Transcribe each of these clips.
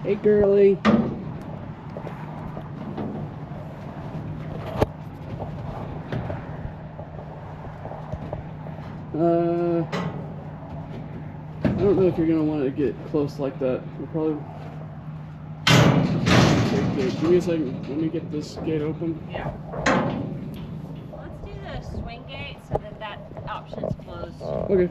Hey, girly. I don't know if you're gonna want to get close like that. We'll probably. Okay, give me a second. Let me get this gate open. Yeah. Let's do the swing gate so that option's closed. Okay.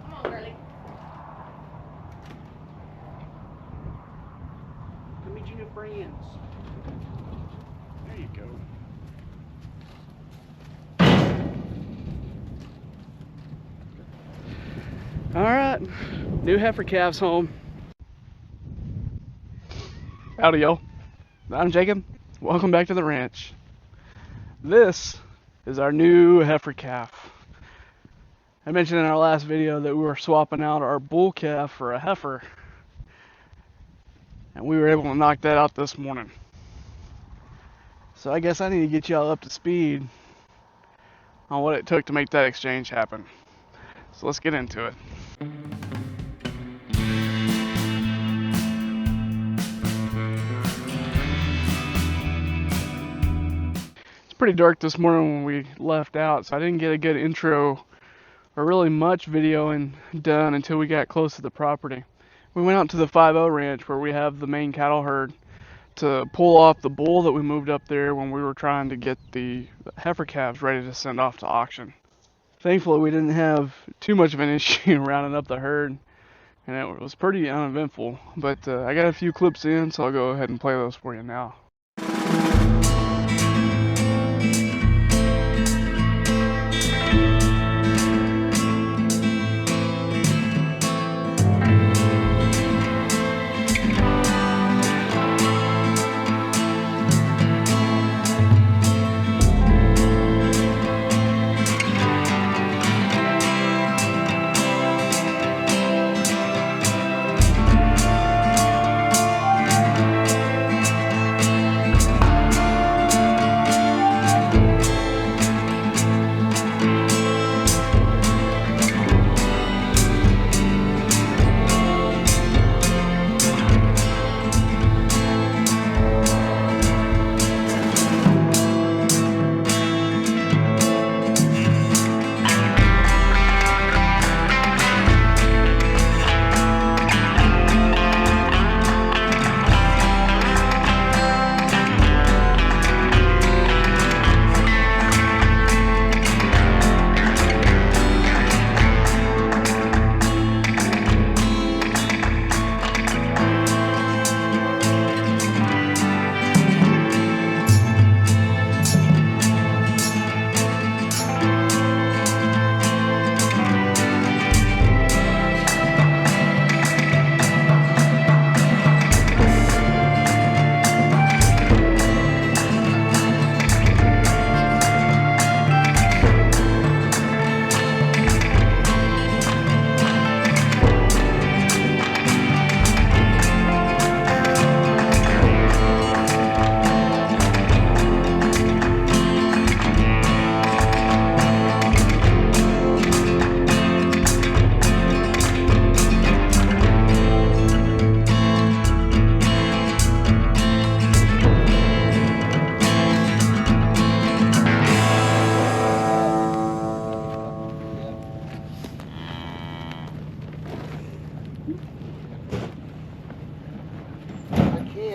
Come on, girlie. Let me meet your new friends. There you go. Alright, new heifer calves home. Howdy, y'all. I'm Jacob. Welcome back to the ranch. This is our new heifer calf. I mentioned in our last video that we were swapping out our bull calf for a heifer, and we were able to knock that out this morning. So I guess I need to get y'all up to speed on what it took to make that exchange happen. So let's get into it. It's pretty dark this morning when we left out, so I didn't get a good intro or really much video done until we got close to the property. We went out to the 5-0 ranch where we have the main cattle herd to pull off the bull that we moved up there when we were trying to get the heifer calves ready to send off to auction. Thankfully, we didn't have too much of an issue rounding up the herd, and it was pretty uneventful. But I got a few clips in, so I'll go ahead and play those for you now.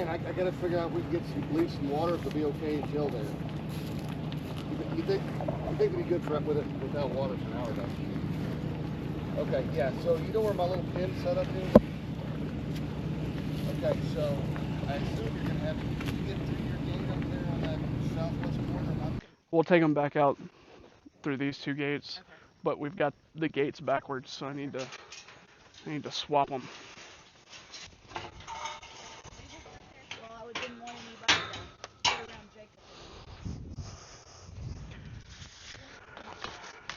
I gotta figure out if we can get some bleach and water if it'll be okay until then. You think it'd be good for with it without water for an hour though? Okay, yeah. So you know where my little pin setup is? Okay, so I assume you're gonna have to get through your gate up there on that southwest corner. We'll take them back out through these two gates, but we've got the gates backwards, so I need to swap them.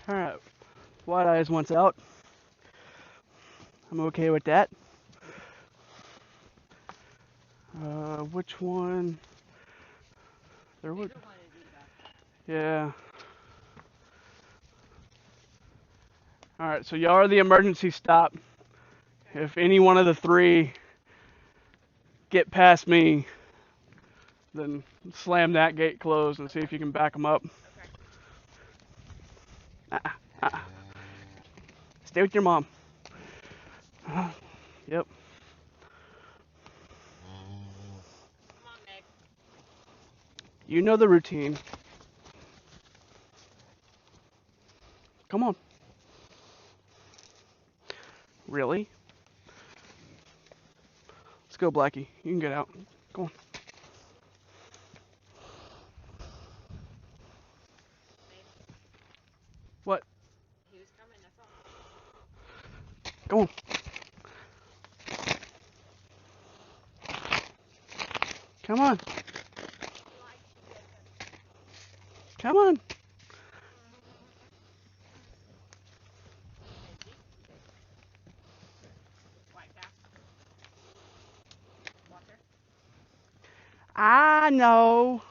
Alright, White Eyes wants out. I'm okay with that. Which one? There would. Either one is either. Yeah. All right. So y'all are the emergency stop. If any one of the three get past me, then slam that gate closed and see if you can back them up. Okay. Uh-uh. Stay with your mom. Yep. Come on, Meg. You know the routine. Come on. Really? Let's go, Blackie. You can get out. Go on. Babe, What? he was coming, that's all. Go on. Come on. Come on. Benji? White cow. Walker. I know.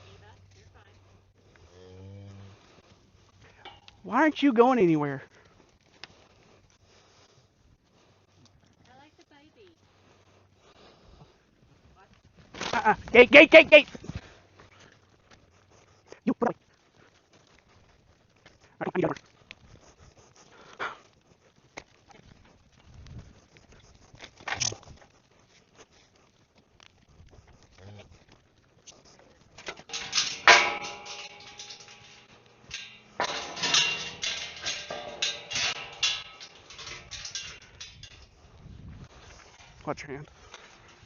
Eva, you're fine. Why aren't you going anywhere? I like the baby. What? Gate, gate, gate, gate. You put away. I need over. Watch your hand.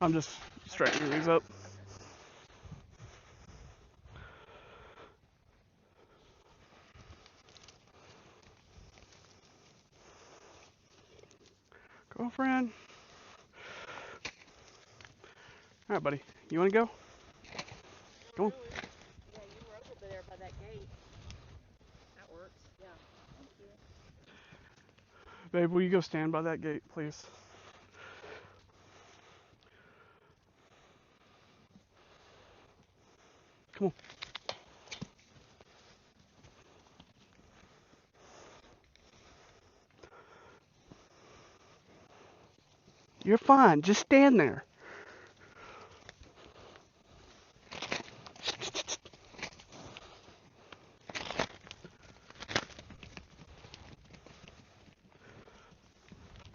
I'm just straightening these up. Girlfriend. All right, buddy. You want to go? Go on. Really? Yeah, you were over there by that gate. That works. Yeah. Thank you. Babe, will you go stand by that gate, please? Come on. You're fine. Just stand there.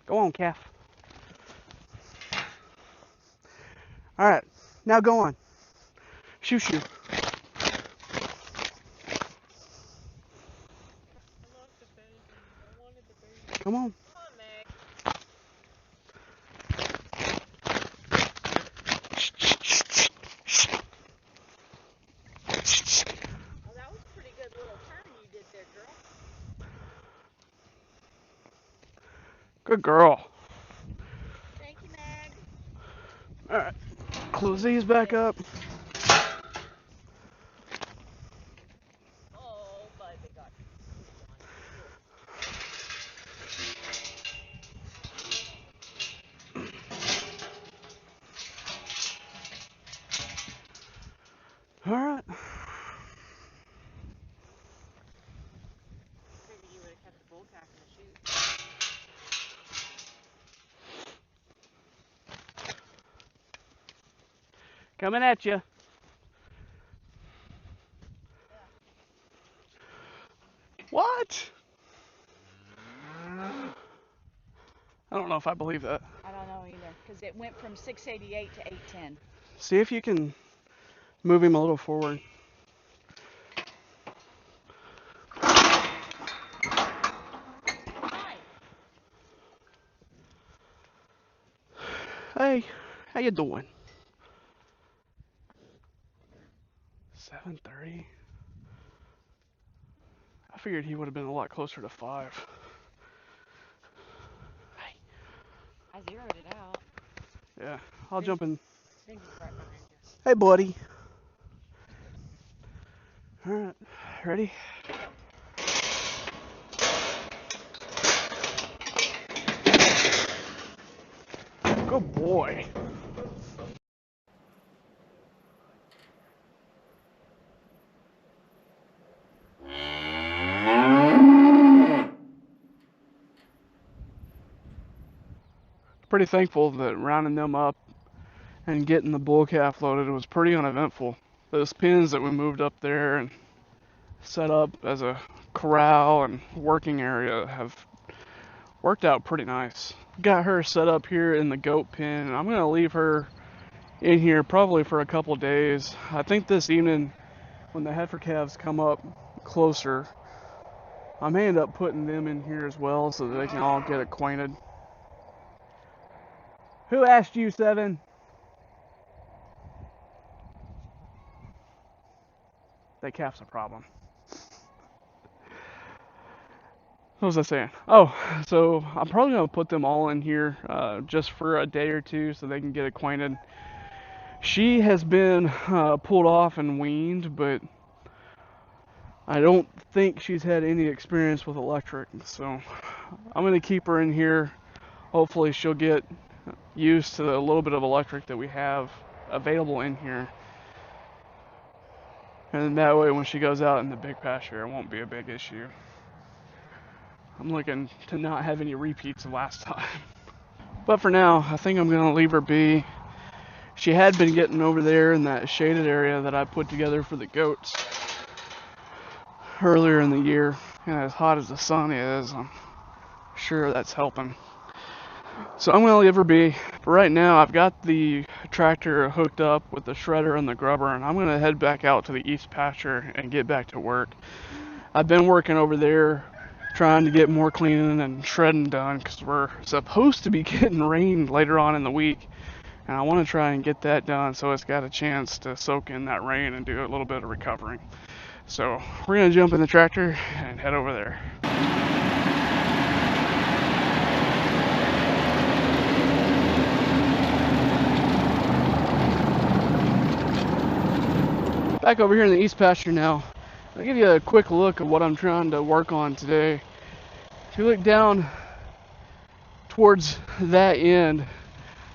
Go on, calf. All right. Now go on. Shoo shoo. I love the baby. I wanted the baby. Come on. Come on, Meg. Oh, that was a pretty good little turn you did there, girl. Good girl. Thank you, Meg. All right. Close these back up. Oh, but they got All right. Maybe you would have kept the bull calf in the chute. Coming at you. What? I don't know if I believe that. I don't know either, because it went from 688 to 810. See if you can move him a little forward. Hi. Hey, how you doing? 7:30. I figured he would have been a lot closer to 5. Hey. I zeroed it out. Yeah, I'll jump in. Benji's right behind you. Hey, buddy. All right, ready? Good boy. pretty thankful that rounding them up and getting the bull calf loaded was pretty uneventful. Those pens that we moved up there and set up as a corral and working area have worked out pretty nice. Got her set up here in the goat pen, and I'm going to leave her in here probably for a couple days. I think this evening when the heifer calves come up closer, I may end up putting them in here as well so that they can all get acquainted. Who asked you, Seven? That calf's a problem. What was I saying? Oh, so I'm probably going to put them all in here just for a day or two so they can get acquainted. She has been pulled off and weaned, but I don't think she's had any experience with electric. So I'm going to keep her in here. Hopefully she'll get used to the little bit of electric that we have available in here. And that way when she goes out in the big pasture, it won't be a big issue. I'm looking to not have any repeats of last time. But for now, I think I'm going to leave her be. She had been getting over there in that shaded area that I put together for the goats earlier in the year. And as hot as the sun is, I'm sure that's helping. So I'm going to leave her be. But right now, I've got the tractor hooked up with the shredder and the grubber, and I'm going to head back out to the east pasture and get back to work. I've been working over there trying to get more cleaning and shredding done because we're supposed to be getting rain later on in the week, and I want to try and get that done so it's got a chance to soak in that rain and do a little bit of recovering. So we're going to jump in the tractor and head over there. Back over here in the east pasture now. I'll give you a quick look at what I'm trying to work on today. If you look down towards that end,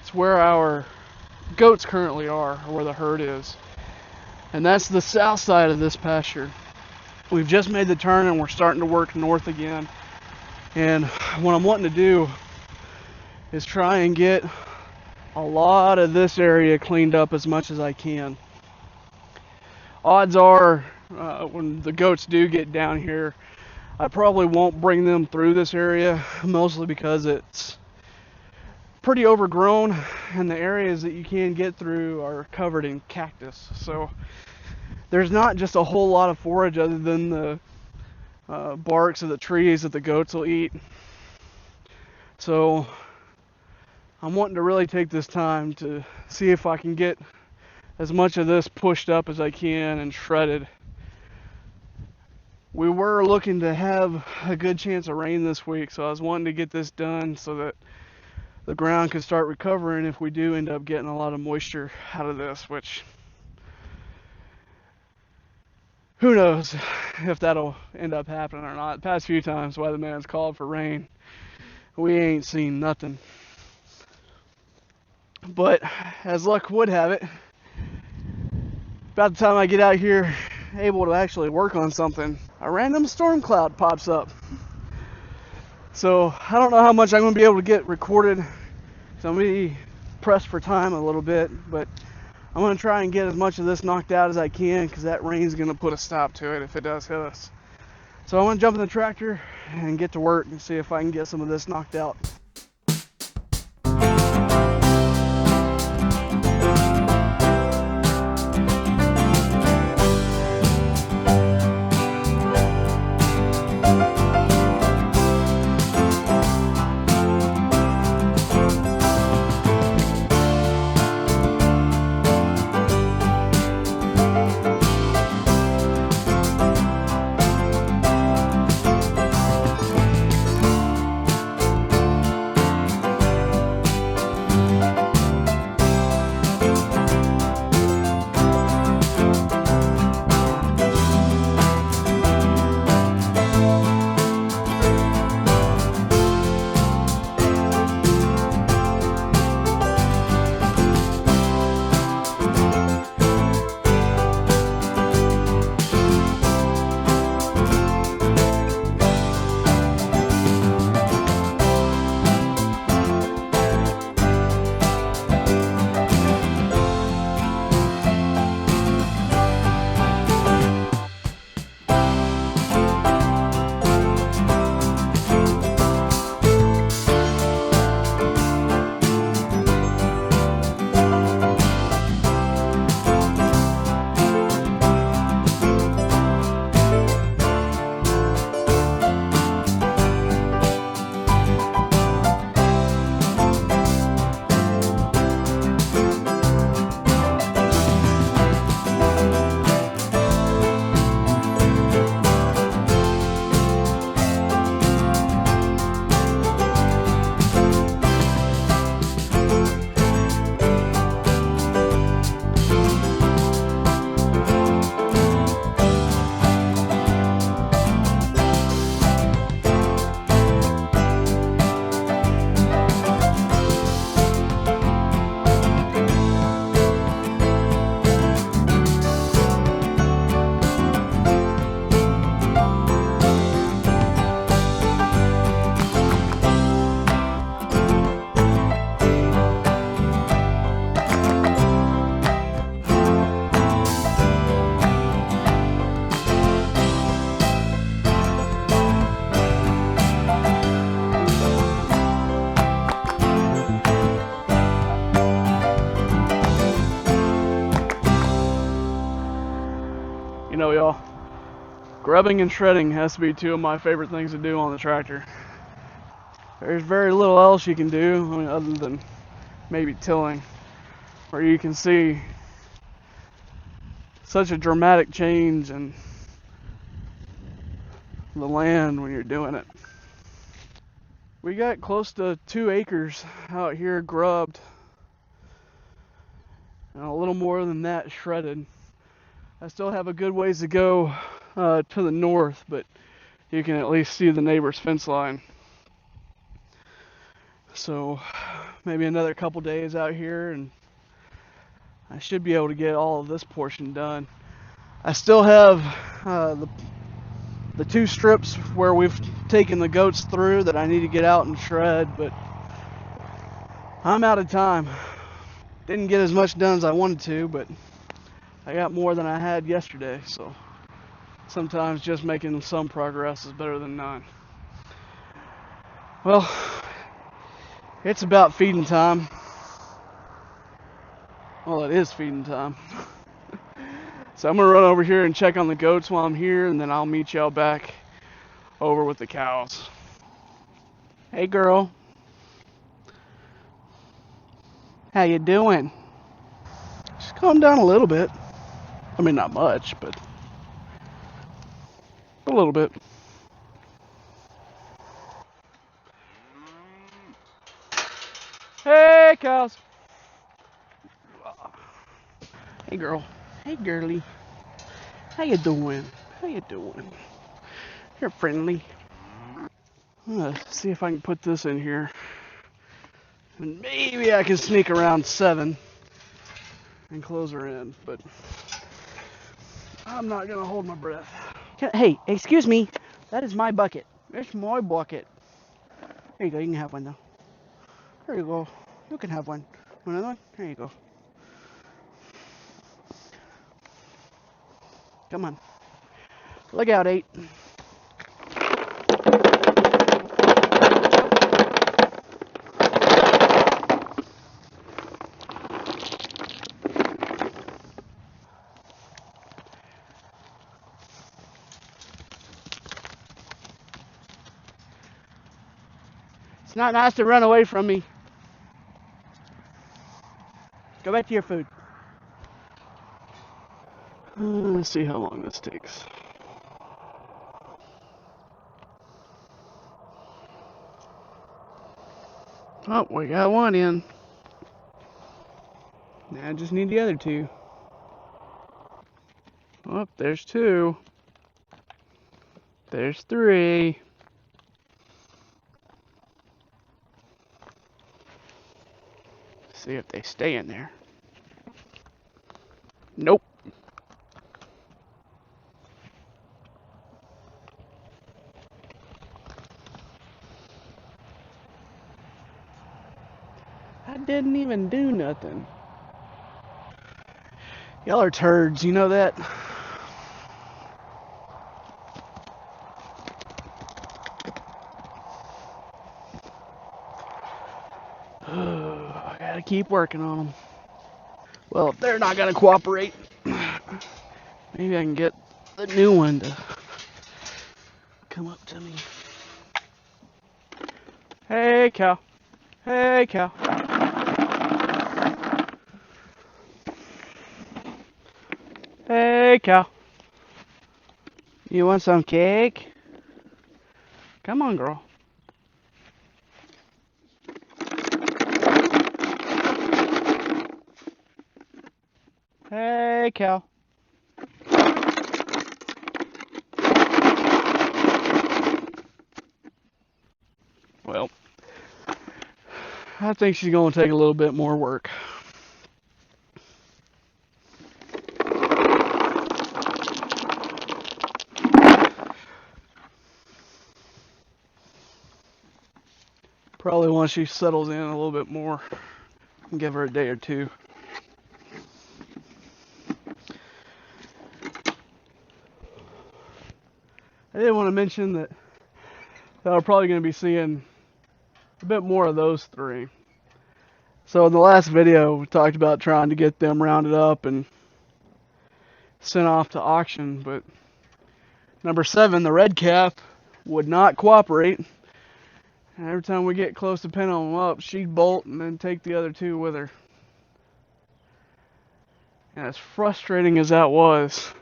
it's where our goats currently are, or where the herd is. And that's the south side of this pasture. We've just made the turn and we're starting to work north again. And what I'm wanting to do is try and get a lot of this area cleaned up as much as I can. Odds are, when the goats do get down here, I probably won't bring them through this area, mostly because it's pretty overgrown and the areas that you can get through are covered in cactus. So there's not just a whole lot of forage other than the barks of the trees that the goats will eat. So I'm wanting to really take this time to see if I can get as much of this pushed up as I can and shredded. We were looking to have a good chance of rain this week, so I was wanting to get this done so that the ground could start recovering if we do end up getting a lot of moisture out of this, which who knows if that'll end up happening or not. The past few times weatherman's called for rain, we ain't seen nothing. But as luck would have it, about the time I get out here able to actually work on something, a random storm cloud pops up. So I don't know how much I'm going to be able to get recorded, so I'm going to be pressed for time a little bit, but I'm going to try and get as much of this knocked out as I can because that rain's going to put a stop to it if it does hit us. So I'm going to jump in the tractor and get to work and see if I can get some of this knocked out. Grubbing and shredding has to be two of my favorite things to do on the tractor. There's very little else you can do, I mean, other than maybe tilling, where you can see such a dramatic change in the land when you're doing it. We got close to 2 acres out here grubbed, and a little more than that shredded. I still have a good ways to go to the north, but you can at least see the neighbor's fence line. So maybe another couple days out here and I should be able to get all of this portion done. I still have the 2 strips where we've taken the goats through that I need to get out and shred, but I'm out of time. Didn't get as much done as I wanted to, but I got more than I had yesterday, so sometimes just making some progress is better than none. Well, it's about feeding time. Well, it is feeding time. So I'm gonna run over here and check on the goats while I'm here, and then I'll meet y'all back over with the cows. Hey girl. How you doing? Just calm down a little bit. I mean, not much, but a little bit. Hey cows. Hey girl. Hey girly. How you doing? How you doing? You're friendly. I'm gonna see if I can put this in here. And maybe I can sneak around 7 and close her in, but I'm not gonna hold my breath. Hey, excuse me. That is my bucket. It's my bucket. There you go. You can have one though. There you go. You can have one. Want another one? There you go. Come on. Look out, 8. It's not nice to run away from me. Go back to your food. Let's see how long this takes. Oh, we got 1 in. Now I just need the other 2. Oh, there's 2. There's 3. See if they stay in there. Nope. I didn't even do nothing. Y'all are turds, you know that? I gotta keep working on them. Well, if they're not gonna cooperate, maybe I can get the new one to come up to me. Hey, cow. Hey, cow. Hey, cow. You want some cake? Come on, girl. Hey, cow. Well, I think she's going to take a little bit more work. Probably once she settles in a little bit more, and give her a day or 2. I did want to mention that we're probably going to be seeing a bit more of those 3. So in the last video, we talked about trying to get them rounded up and sent off to auction, but Number 7, the red calf, would not cooperate. And every time we get close to pinning them up, she'd bolt and then take the other 2 with her. And as frustrating as that was,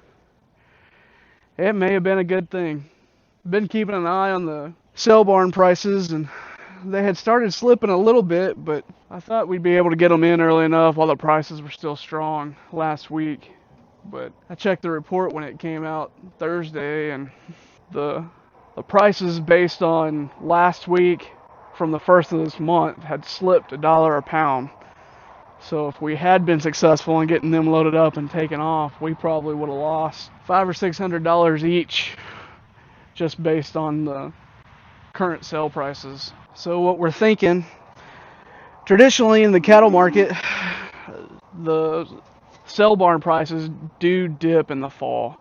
it may have been a good thing. Been keeping an eye on the sale barn prices, and they had started slipping a little bit, but I thought we'd be able to get them in early enough while the prices were still strong last week. But I checked the report when it came out Thursday, and the prices based on last week from the first of this month had slipped $1 a pound. So if we had been successful in getting them loaded up and taken off, we probably would have lost $500 or $600 each just based on the current sale prices. So what we're thinking, traditionally in the cattle market, the sale barn prices do dip in the fall,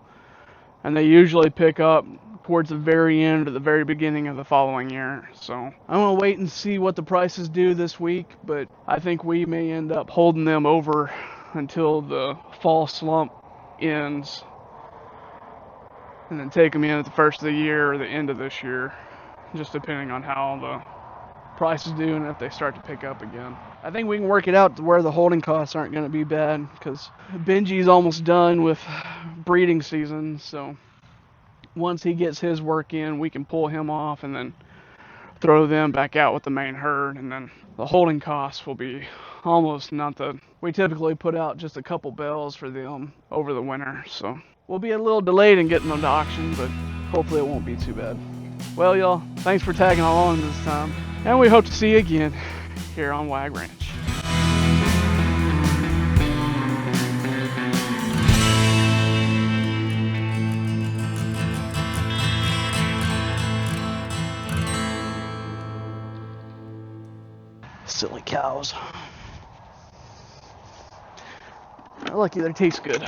and they usually pick up towards the very end or the very beginning of the following year. So I'm going to wait and see what the prices do this week, but I think we may end up holding them over until the fall slump ends, and then take them in at the first of the year or the end of this year, just depending on how the prices do and if they start to pick up again. I think we can work it out to where the holding costs aren't going to be bad, because Benji's almost done with breeding season, so once he gets his work in, we can pull him off and then throw them back out with the main herd, and then the holding costs will be almost nothing. We typically put out just a couple bells for them over the winter, so we'll be a little delayed in getting them to auction, but hopefully it won't be too bad. Well, y'all, thanks for tagging along this time, and we hope to see you again here on Wag Ranch. Silly cows. Lucky they taste good.